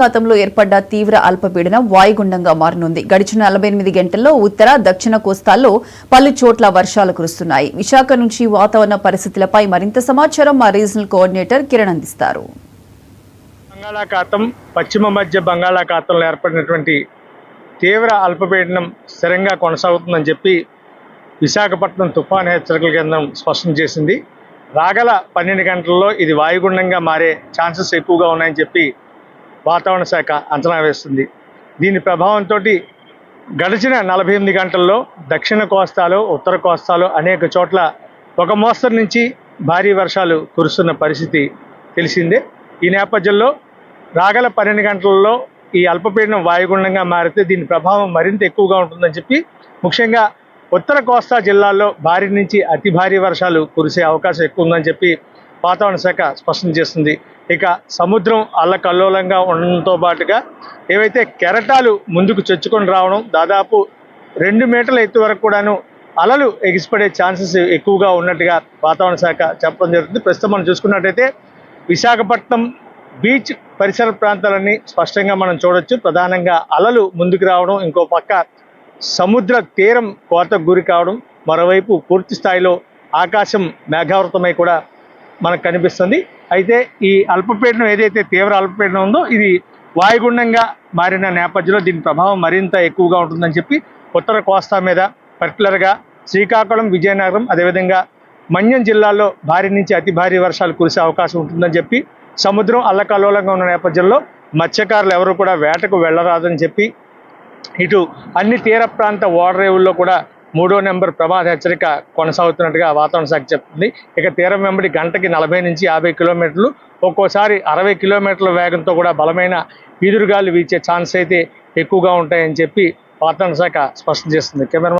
బంగాళాఖాతంలో ఏర్పడ్డ తీవ్ర అల్పపీడనం వాయుగుండంగా మారనుంది. గడిచిన 48 గంటల్లో ఉత్తర, దక్షిణ కోస్తాల్లో పలు చోట్ల వర్షాలు కురుస్తున్నాయి. విశాఖ నుంచి వాతావరణ పరిస్థితులపై మరింత సమాచారం మా రీజనల్ కోఆర్డినేటర్ కిరణ్ అందిస్తారు. బంగాళాఖాతం, పశ్చిమ మధ్య బంగాళాఖాతంలో ఏర్పడినటువంటి తీవ్ర అల్పపీడనం స్థిరంగా కొనసాగుతుందని చెప్పి విశాఖపట్నం తుఫాను హెచ్చరికల కేంద్రం స్పష్టం చేసింది. రాగల 12 గంటల్లో ఇది వాయుగుండంగా మారే ఛాన్సెస్ ఎక్కువగా ఉన్నాయని చెప్పి వాతావరణ శాఖ అంచనా వేస్తుంది. దీని ప్రభావంతో గడిచిన 48 గంటల్లో దక్షిణ కోస్తాలో, ఉత్తర కోస్తాలో అనేక చోట్ల ఒక మోస్తరు నుంచి భారీ వర్షాలు కురుస్తున్న పరిస్థితి తెలిసిందే. ఈ నేపథ్యంలో రాగల 12 గంటల్లో ఈ అల్పపీడనం వాయుగుండంగా మారితే దీని ప్రభావం మరింత ఎక్కువగా ఉంటుందని చెప్పి ముఖ్యంగా ఉత్తర కోస్తా జిల్లాల్లో భారీ నుంచి అతి భారీ వర్షాలు కురిసే అవకాశం ఎక్కువ ఉందని చెప్పి వాతావరణ శాఖ స్పష్టం చేస్తుంది. ఇక సముద్రం అల్లకల్లోలంగా ఉండడంతో పాటుగా ఏవైతే కెరటాలు ముందుకు చొచ్చుకొని రావడం, దాదాపు 2 మీటర్ల ఎత్తు వరకు కూడాను అలలు ఎగిసిపడే ఛాన్సెస్ ఎక్కువగా ఉన్నట్టుగా వాతావరణ శాఖ చెప్పడం జరుగుతుంది. ప్రస్తుతం మనం చూసుకున్నట్టయితే విశాఖపట్నం బీచ్ పరిసర ప్రాంతాలన్నీ స్పష్టంగా మనం చూడొచ్చు. ప్రధానంగా అలలు ముందుకు రావడం, ఇంకో పక్క సముద్ర తీరం కోతకు గురి కావడం, మరోవైపు పూర్తి స్థాయిలో ఆకాశం మేఘావృతమై కూడా మనకు కనిపిస్తుంది. అయితే ఈ అల్పపీడనం ఏదైతే తీవ్ర అల్పపీడనం ఉందో ఇది వాయుగుండంగా మారిన నేపథ్యంలో దీని ప్రభావం మరింత ఎక్కువగా ఉంటుందని చెప్పి ఉత్తర కోస్తా మీద పర్టికులర్గా శ్రీకాకుళం, విజయనగరం, అదేవిధంగా మన్యం జిల్లాల్లో భారీ నుంచి అతి భారీ వర్షాలు కురిసే అవకాశం ఉంటుందని చెప్పి, సముద్రం అల్లకల్లోలంగా ఉన్న నేపథ్యంలో మత్స్యకారులు ఎవరు కూడా వేటకు వెళ్ళరాదని చెప్పి, ఇటు అన్ని తీర ప్రాంత ఓడరేవుల్లో కూడా 3వ నెంబర్ ప్రమాద హెచ్చరిక కొనసాగుతున్నట్టుగా వాతావరణ శాఖ చెప్తుంది. ఇక తీరం వెంబడి గంటకి 40 నుంచి 50 కిలోమీటర్లు, ఒక్కోసారి 60 కిలోమీటర్ల వేగంతో కూడా బలమైన ఈదురుగాలు వీచే ఛాన్స్ అయితే ఎక్కువగా ఉంటాయని చెప్పి వాతావరణ శాఖ స్పష్టం చేస్తుంది. కెమెరా